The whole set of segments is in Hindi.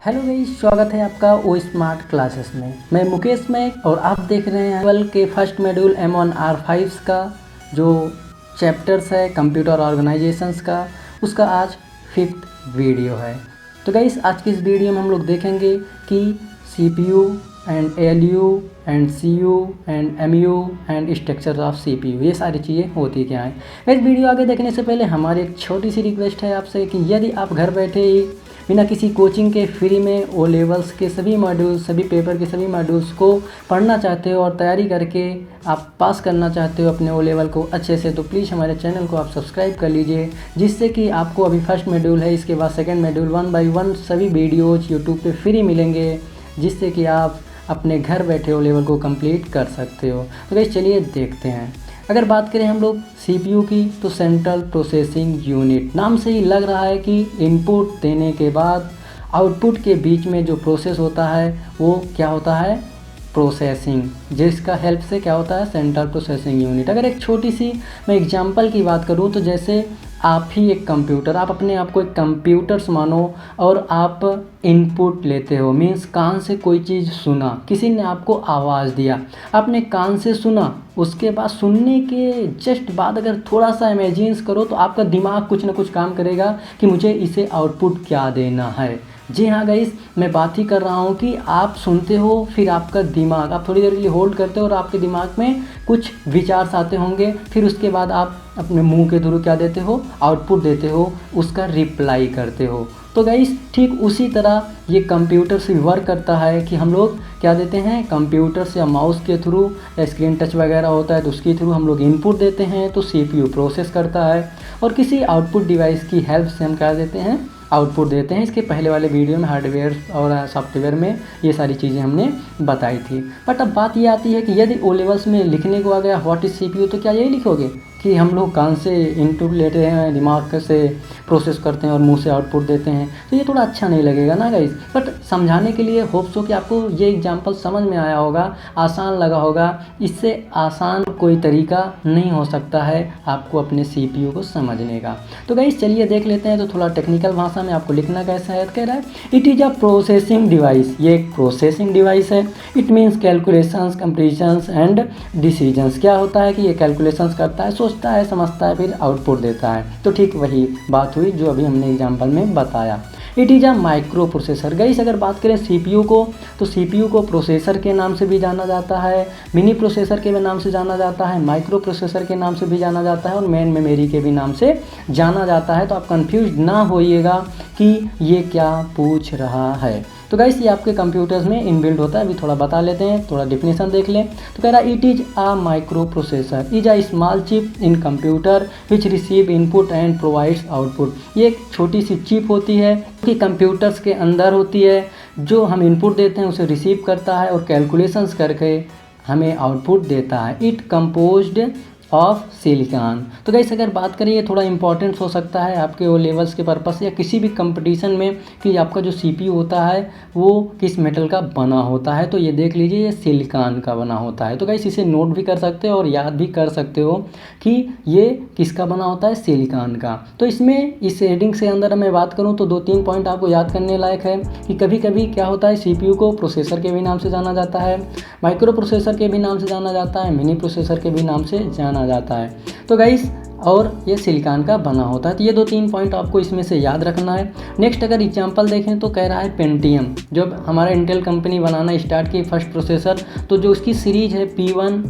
हेलो गाइस, स्वागत है आपका ओ स्मार्ट क्लासेस में। मैं मुकेश में और आप देख रहे हैं ट्वेल्व के फर्स्ट मॉड्यूल M1R5 का जो चैप्टर्स है कंप्यूटर ऑर्गेनाइजेशंस का, उसका आज 5th वीडियो है। तो गाइस, आज की इस वीडियो में हम लोग देखेंगे कि CPU and ALU and CU and MU and structure of CPU, ये सारी चीज़ें होती क्या हैं। इस वीडियो आगे देखने से पहले हमारी एक छोटी सी रिक्वेस्ट है आपसे कि यदि आप घर बैठे ही बिना किसी कोचिंग के फ्री में ओ लेवल्स के सभी मॉड्यूल्स, सभी पेपर के सभी मॉड्यूल्स को पढ़ना चाहते हो और तैयारी करके आप पास करना चाहते हो अपने ओ लेवल को अच्छे से, तो प्लीज़ हमारे चैनल को आप सब्सक्राइब कर लीजिए, जिससे कि आपको अभी फर्स्ट मॉड्यूल है, इसके बाद सेकंड मॉड्यूल 1 बाय 1 सभी वीडियोज़ यूट्यूब पे फ्री मिलेंगे, जिससे कि आप अपने घर बैठे ओ लेवल को कंप्लीट कर सकते हो। तो गाइस चलिए देखते हैं। अगर बात करें हम लोग CPU की, तो सेंट्रल प्रोसेसिंग यूनिट, नाम से ही लग रहा है कि इनपुट देने के बाद आउटपुट के बीच में जो प्रोसेस होता है वो क्या होता है, प्रोसेसिंग, जिसका हेल्प से क्या होता है, सेंट्रल प्रोसेसिंग यूनिट। अगर एक छोटी सी मैं एग्जांपल की बात करूं, तो जैसे आप ही एक कंप्यूटर, आप अपने आप को एक कंप्यूटर्स मानो और आप इनपुट लेते हो, मीन्स कान से कोई चीज़ सुना, किसी ने आपको आवाज़ दिया, आपने कान से सुना, उसके बाद सुनने के जस्ट बाद अगर थोड़ा सा इमेजिन्स करो तो आपका दिमाग कुछ ना कुछ काम करेगा कि मुझे इसे आउटपुट क्या देना है। जी हाँ गाइस, मैं बात ही कर रहा हूँ कि आप सुनते हो, फिर आपका दिमाग, आप थोड़ी देर के लिए होल्ड करते हो और आपके दिमाग में कुछ विचार आते होंगे, फिर उसके बाद आप अपने मुंह के थ्रू क्या देते हो, आउटपुट देते हो, उसका रिप्लाई करते हो। तो गाइस ठीक उसी तरह ये कंप्यूटर से वर्क करता है कि हम लोग क्या देते हैं, कंप्यूटर से या माउस के थ्रू या स्क्रीन टच वगैरह होता है तो उसके थ्रू हम लोग इनपुट देते हैं, तो CPU प्रोसेस करता है और किसी आउटपुट डिवाइस की हेल्प से हम क्या देते हैं, आउटपुट देते हैं। इसके पहले वाले वीडियो में हार्डवेयर और सॉफ्टवेयर में ये सारी चीज़ें हमने बताई थी। बट अब बात ये आती है कि यदि ओ लेवल्स में लिखने को आ गया व्हाट इज़ CPU, तो क्या यही लिखोगे कि हम लोग कान से इनपुट लेते हैं, दिमाग से प्रोसेस करते हैं और मुंह से आउटपुट देते हैं, तो ये थोड़ा अच्छा नहीं लगेगा ना गाइस। बट समझाने के लिए होप्स हो कि आपको ये एग्जांपल समझ में आया होगा, आसान लगा होगा। इससे आसान कोई तरीका नहीं हो सकता है आपको अपने CPU को समझने का। तो गाइस चलिए देख लेते हैं। तो थोड़ा टेक्निकल भाषा में आपको लिखना कैसा है, कह रहा है it is a processing device, ये एक प्रोसेसिंग डिवाइस है। It means calculations, comparisons and decisions. क्या होता है कि ये कैलकुलेशंस करता है, सोचता है, समझता है, फिर आउटपुट देता है। तो ठीक वही बात हुई जो अभी हमने एग्जांपल में बताया। It is a micro processor. Guys अगर बात करें CPU को, तो CPU को प्रोसेसर के नाम से भी जाना जाता है, मिनी प्रोसेसर के भी नाम से जाना जाता है, माइक्रो प्रोसेसर के नाम से भी जाना जाता है और मेन मेमोरी के भी नाम से जाना जाता है। तो आप कंफ्यूज ना होइएगा कि ये क्या पूछ रहा है। तो गाइस ये आपके कंप्यूटर्स में इनबिल्ट होता है। अभी थोड़ा बता लेते हैं, थोड़ा डिफिनेशन देख लें। तो कह रहा है it is a micro processor is a small chip in computer which receive input and provides output. ये एक छोटी सी चिप होती है कि कंप्यूटर्स के अंदर होती है, जो हम इनपुट देते हैं उसे रिसीव करता है और कैलकुलेशंस करके हमें आउटपुट देता है। It composed of silicon. तो गाइस अगर बात करें, ये थोड़ा इंपॉर्टेंट हो सकता है आपके ओ लेवल्स के पर्पस या किसी भी कंपटीशन में कि आपका जो CPU होता है वो किस मेटल का बना होता है। तो ये देख लीजिए, ये सिलिकॉन का बना होता है। तो गाइस इसे नोट भी कर सकते हो और याद भी कर सकते हो कि ये किसका बना होता है, सिलिकॉन का। तो इसमें इस हेडिंग से अंदर मैं बात करूँ तो 2-3 पॉइंट आपको याद करने लायक है कि कभी कभी क्या होता है, CPU को प्रोसेसर के भी नाम से जाना जाता है, माइक्रो प्रोसेसर के भी नाम से जाना जाता है, मिनी प्रोसेसर के भी नाम से जाना जाता है। तो गाइस और ये सिलिकॉन का बना होता है। तो ये 2-3 पॉइंट आपको इसमें से याद रखना है। नेक्स्ट अगर एग्जांपल देखें तो कह रहा है पेंटियम, जब हमारा इंटेल कंपनी बनाना स्टार्ट की फर्स्ट प्रोसेसर, तो जो उसकी सीरीज है P1,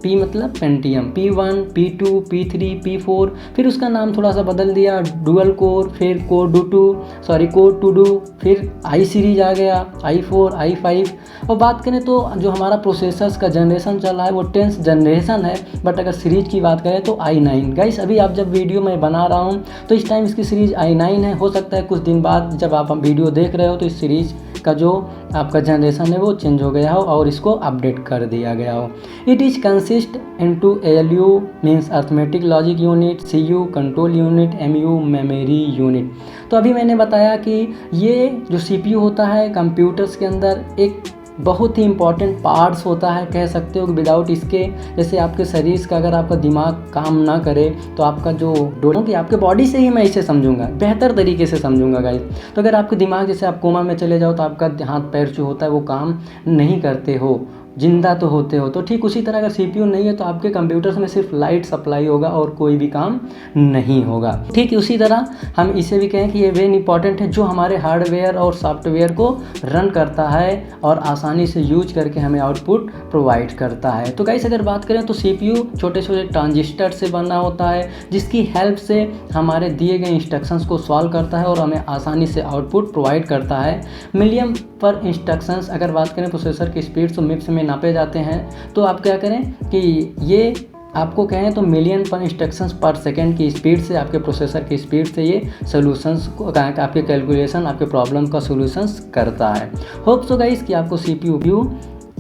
P मतलब Pentium, P1, P2, P3, P4, फिर उसका नाम थोड़ा सा बदल दिया, डुअल कोर, फिर कोर टू डू, फिर आई सीरीज आ गया, I4, I5। और बात करें तो जो हमारा प्रोसेसर्स का जनरेशन चल रहा है वो 10th जनरेशन है, बट अगर सीरीज की बात करें तो I9। गाइस अभी आप जब वीडियो मैं बना रहा हूँ तो इस टाइम इसकी सीरीज I9 है। हो सकता है कुछ दिन बाद जब आप वीडियो देख रहे हो तो इस सीरीज का जो आपका जनरेशन है वो चेंज हो गया हो और इसको अपडेट कर दिया गया हो। It is consist into ALU means arithmetic logic unit, CU control unit, MU memory unit. तो अभी मैंने बताया कि ये जो CPU होता है कंप्यूटर्स के अंदर एक बहुत ही इंपॉर्टेंट पार्ट्स होता है, कह सकते हो कि विदाउट इसके जैसे आपके शरीर का अगर आपका दिमाग काम ना करे तो आपका जो कि आपके बॉडी से ही मैं इसे समझूंगा, बेहतर तरीके से समझूंगा गाइस। तो अगर आपके दिमाग जैसे आप कोमा में चले जाओ तो आपका हाथ पैर जो होता है वो काम नहीं करते हो, जिंदा तो होते हो। तो ठीक उसी तरह अगर सीपीयू नहीं है तो आपके कंप्यूटर्स में सिर्फ लाइट सप्लाई होगा और कोई भी काम नहीं होगा। ठीक उसी तरह हम इसे भी कहें कि ये वेरी इंपॉर्टेंट है, जो हमारे हार्डवेयर और सॉफ्टवेयर को रन करता है और आसानी से यूज करके हमें आउटपुट प्रोवाइड करता है। तो गाइस अगर बात करें तो सीपीयू छोटे छोटे ट्रांजिस्टर से बना होता है, जिसकी हेल्प से हमारे दिए गए इंस्ट्रक्शंस को सॉल्व करता है और हमें आसानी से आउटपुट प्रोवाइड करता है। मिलियन पर इंस्ट्रक्शंस अगर बात करें प्रोसेसर की स्पीड तो मिप्स में नापे जाते हैं। तो आप क्या करें कि ये आपको कहें तो मिलियन पर इंस्ट्रक्शंस पर सेकंड की स्पीड से, आपके प्रोसेसर की स्पीड से ये सोल्यूशंस को, आपके कैलकुलेशन, आपके प्रॉब्लम का सोल्यूशंस करता है। होप सो गाइस कि आपको सीपीयू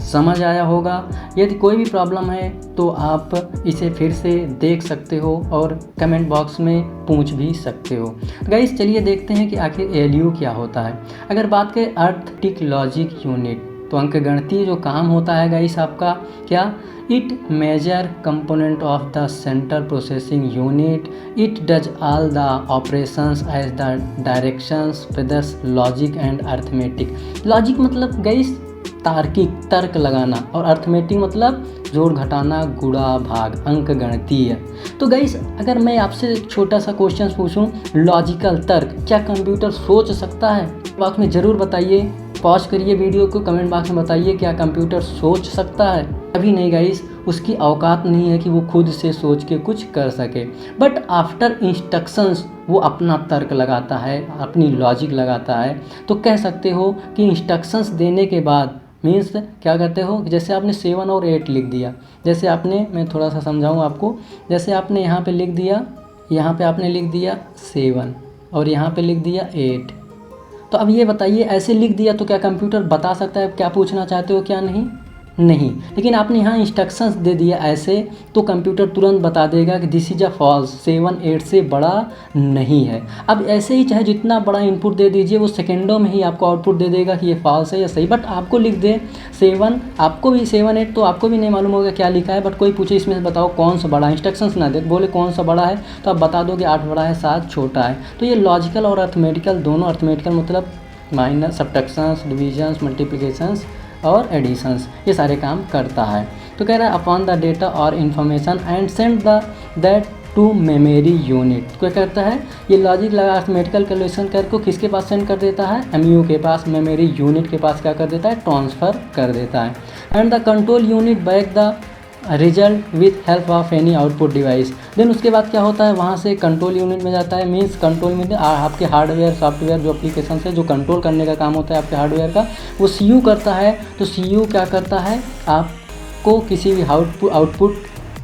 समझ आया होगा। यदि कोई भी प्रॉब्लम है तो आप इसे फिर से देख सकते हो और कमेंट बॉक्स में पूछ भी सकते हो। गाइस चलिए देखते हैं कि आखिर एएलयू क्या होता है। अगर बात करें अरिथमेटिक लॉजिक यूनिट, तो अंकगणितीय जो काम होता है गाइस आपका क्या, it major component of the central processing unit, it does all the operations as the directions with logic and arithmetic. Logic मतलब गाइस तार्किक, तर्क लगाना, और अरिथमेटिक मतलब जोड़ घटाना, गुणा भाग, अंक गणितीय। तो गाइस अगर मैं आपसे छोटा सा क्वेश्चन पूछूं, लॉजिकल तर्क क्या कंप्यूटर सोच सकता है? बॉक्स में ज़रूर बताइए, पॉज करिए वीडियो को, कमेंट बॉक्स में बताइए क्या कंप्यूटर सोच सकता है? अभी नहीं गाइस, उसकी औकात नहीं है कि वो खुद से सोच के कुछ कर सके। बट आफ्टर इंस्ट्रक्शंस वो अपना तर्क लगाता है, अपनी लॉजिक लगाता है। तो कह सकते हो कि इंस्ट्रक्शंस देने के बाद मीन्स क्या कहते हो, जैसे आपने 7 और 8 लिख दिया, जैसे आपने, मैं थोड़ा सा समझाऊँ आपको, जैसे आपने यहाँ पे लिख दिया, यहाँ पे आपने लिख दिया 7 और यहाँ पे लिख दिया 8। तो अब ये बताइए, ऐसे लिख दिया तो क्या कंप्यूटर बता सकता है क्या पूछना चाहते हो क्या? नहीं, नहीं। लेकिन आपने यहाँ इंस्ट्रक्शंस दे दिया ऐसे, तो कंप्यूटर तुरंत बता देगा कि दिस इज अ फॉल्स, 7 8 से बड़ा नहीं है। अब ऐसे ही चाहे जितना बड़ा इनपुट दे दीजिए, वो सेकेंडों में ही आपको आउटपुट दे देगा कि ये फॉल्स है या सही। बट आपको लिख दे 7, आपको भी 7 8, तो आपको भी नहीं मालूम होगा क्या लिखा है। बट कोई पूछे इसमें से बताओ कौन सा बड़ा, इंस्ट्रक्शंस ना दे, बोले कौन सा बड़ा है, तो आप बता दो कि 8 बड़ा है, 7 छोटा है। तो ये लॉजिकल और अरिथमेटिकल दोनों, अरिथमेटिकल मतलब माइनस, सब्ट्रैक्शंस, डिविजन्स, मल्टीप्लिकेशंस और एडिशंस, ये सारे काम करता है। तो कह रहा है अपॉन द डेटा और information and send the that to memory unit. क्या करता है ये लॉजिक लगा अरिथमेटिकल कैलकुलेशन करके किसके पास सेंड कर देता है? एमयू के पास, मेमोरी यूनिट के पास क्या कर देता है? ट्रांसफ़र कर देता है। And the control unit back the result with help of any output device. Then उसके बाद क्या होता है, वहाँ से कंट्रोल यूनिट में जाता है। मीन्स कंट्रोल यूनिट आपके हार्डवेयर सॉफ्टवेयर जो एप्लीकेशन है, जो कंट्रोल करने का काम होता है आपके हार्डवेयर का, वो सीयू करता है। तो सीयू क्या करता है, आपको किसी भी आउटपुट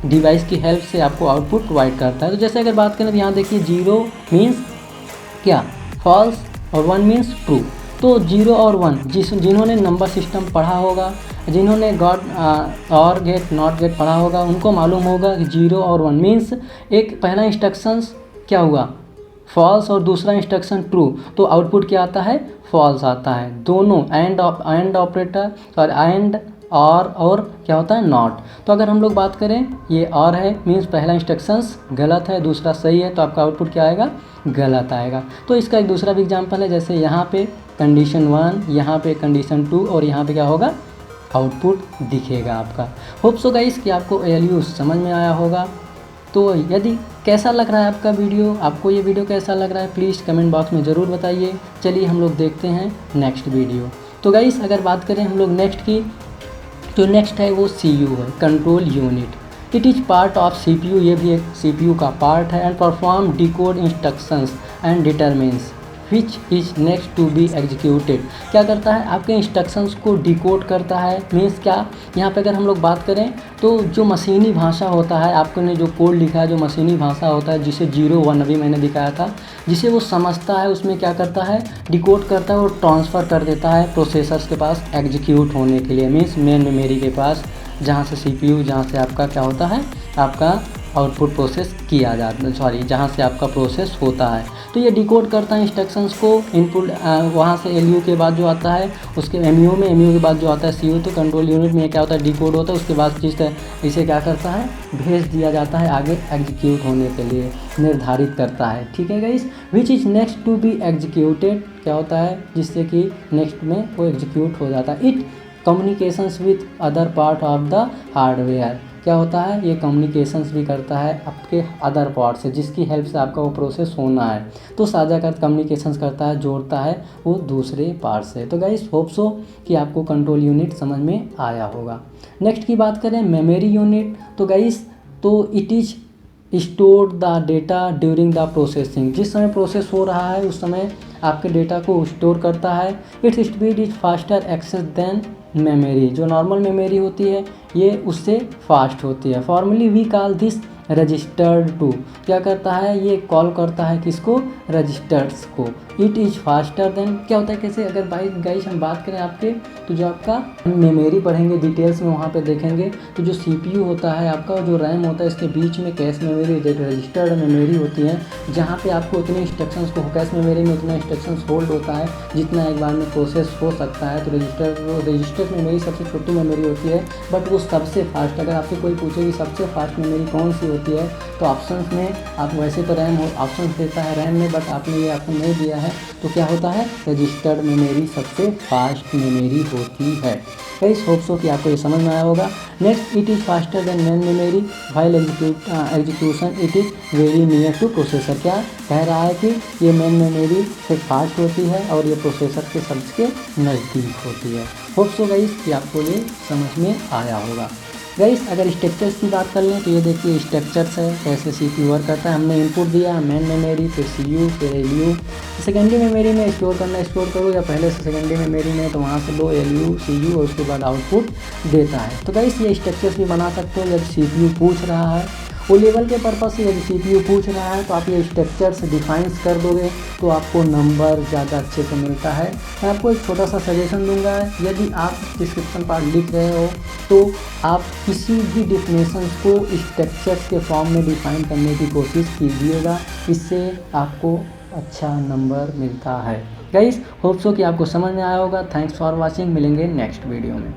डिवाइस की हेल्प से आपको आउटपुट प्रोवाइड करता है। तो जैसे अगर बात करें तो यहाँ देखिए 0 मीन्स क्या, फॉल्स, और 1 मीन्स ट्रू। तो 0 और 1 जिन्होंने नंबर सिस्टम पढ़ा होगा, जिन्होंने और गेट नॉट गेट पढ़ा होगा, उनको मालूम होगा कि 0 और 1 मीन्स एक पहला इंस्ट्रक्शंस क्या हुआ, फॉल्स, और दूसरा इंस्ट्रक्शन ट्रू, तो आउटपुट क्या आता है? फॉल्स आता है। दोनों एंड ऑपरेटर और और क्या होता है? नॉट। तो अगर हम लोग बात करें ये और है, मीन्स पहला इंस्ट्रक्शंस गलत है, दूसरा सही है, तो आपका आउटपुट क्या आएगा? गलत आएगा। तो इसका एक दूसरा भी एग्जाम्पल है, जैसे यहाँ पे कंडीशन 1, यहाँ पे कंडीशन 2, और यहाँ पे क्या होगा? आउटपुट दिखेगा आपका। होप सो गाइस कि आपको एएलयू समझ में आया होगा। तो यदि कैसा लग रहा है आपका वीडियो, आपको ये वीडियो कैसा लग रहा है, प्लीज़ कमेंट बॉक्स में ज़रूर बताइए। चलिए हम लोग देखते हैं नेक्स्ट वीडियो। तो गाइस अगर बात करें हम लोग नेक्स्ट की, तो नेक्स्ट है वो सीयू है, control unit. It is part of CPU, ये भी एक सीपीयू का पार्ट है। And perform decode instructions and determines which is next to be executed. क्या करता है? आपके इंस्ट्रक्शंस को डिकोड करता है। मीन्स क्या, यहाँ पे अगर हम लोग बात करें तो जो मशीनी भाषा होता है, आपने जो कोड लिखा है, जो मशीनी भाषा होता है, जिसे 0 1 अभी मैंने दिखाया था, जिसे वो समझता है, उसमें क्या करता है? डिकोड करता है और ट्रांसफ़र कर देता है प्रोसेसर्स के पास एग्जीक्यूट होने के लिए। मीन्स मेन मेमोरी के पास, जहाँ से सीपीयू, जहाँ से आपका क्या होता है, आपका आउटपुट प्रोसेस किया जाता है, सॉरी जहाँ से आपका प्रोसेस होता है। तो ये डिकोड करता है इंस्ट्रक्शंस को, इनपुट वहाँ से एलयू के बाद जो आता है उसके एमयू में, एमयू के बाद जो आता है सीयू, तो कंट्रोल यूनिट में क्या होता है डिकोड होता है। उसके बाद जिस इसे क्या करता है भेज दिया जाता है आगे एग्जीक्यूट होने के लिए, निर्धारित करता है। ठीक है guys, which is next to be executed, क्या होता है जिससे कि नेक्स्ट में वो एग्जीक्यूट हो जाता है। It communications with other part of the hardware, क्या होता है ये कम्युनिकेशंस भी करता है आपके अदर पार्ट से, जिसकी हेल्प से आपका वो प्रोसेस होना है। तो साझा कर कम्युनिकेशंस करता है, जोड़ता है वो दूसरे पार्ट से। तो गाइस होप सो कि आपको कंट्रोल यूनिट समझ में आया होगा। नेक्स्ट की बात करें मेमोरी यूनिट, तो गाइस तो it is store the data during the processing, जिस समय प्रोसेस हो रहा है उस समय आपके डेटा को स्टोर करता है। Its speed is faster access than memory, जो नॉर्मल मेमोरी होती है ये उससे फास्ट होती है। Formally we call this registered to, क्या करता है ये कॉल करता है किसको, रजिस्टर्स को। इट इज़ फास्टर देन, क्या होता है कैसे, अगर बाई गाइस हम बात करें आपके, तो जो आपका मेमोरी पढ़ेंगे डिटेल्स में वहाँ पे देखेंगे, तो जो सीपीयू होता है आपका, जो रैम होता है, इसके बीच में कैश मेमोरी रजिस्टर्ड मेमोरी होती है, जहाँ पे आपको उतने इंस्ट्रक्शंस को, कैश मेमोरी में उतना इंस्ट्रक्शंस होल्ड होता है जितना एक बार में प्रोसेस हो सकता है। तो रजिस्टर्ड मेमोरी सबसे छोटी मेमोरी होती है, बट वो सबसे फास्ट। अगर आपसे कोई पूछे कि सबसे फास्ट मेमोरी कौन सी होती है, तो ऑप्शंस में आप वैसे तो रैम ऑप्शंस देता है रैम में, बट आपने ये ऑप्शन नहीं दिया है, तो क्या होता है रजिस्टर्ड मेमोरी सबसे फास्ट मेमोरी होती है। गाइस होप सो कि आपको ये समझ में आया होगा। Next, it is faster than main memory while execution it is very near two processor, क्या कह रहा है कि ये मेन मेमोरी से फास्ट होती है और ये प्रोसेसर के सबसे नज़दीक होती है। होप सो गाइस कि आपको ये समझ में आया होगा। गाइस अगर स्ट्रक्चर्स की बात कर लें तो ये देखिए स्ट्रक्चर्स है, कैसे सीपीयू वर्क करता है। हमने इनपुट दिया मेन मेमोरी, फिर सीयू, फिर एलयू। सेकेंडरी मेमोरी में स्टोर करना स्टोर करो, या पहले से सेकेंडरी मेमोरी में तो वहाँ से लो एलयू सीयू, और उसके बाद आउटपुट देता है। तो गाइस ये स्ट्रक्चर्स भी बना सकते हो। यदि सीपीयू पूछ रहा है वो लेवल के पर्पज़ से, यदि सीपीयू पूछ रहा है तो आप ये स्ट्रक्चर्स डिफाइंस कर दोगे तो आपको नंबर ज़्यादा अच्छे से मिलता है। मैं आपको एक छोटा सा सजेशन दूंगा, यदि आप डिस्क्रिप्शन पार्ट लिख रहे हो तो आप किसी भी डिफिनेशन को स्ट्रक्चर्स के फॉर्म में डिफाइन करने की कोशिश कीजिएगा, इससे आपको अच्छा नंबर मिलता है। गाइस होप सो कि आपको समझ में आया होगा। थैंक्स फॉर वॉचिंग, मिलेंगे नेक्स्ट वीडियो में।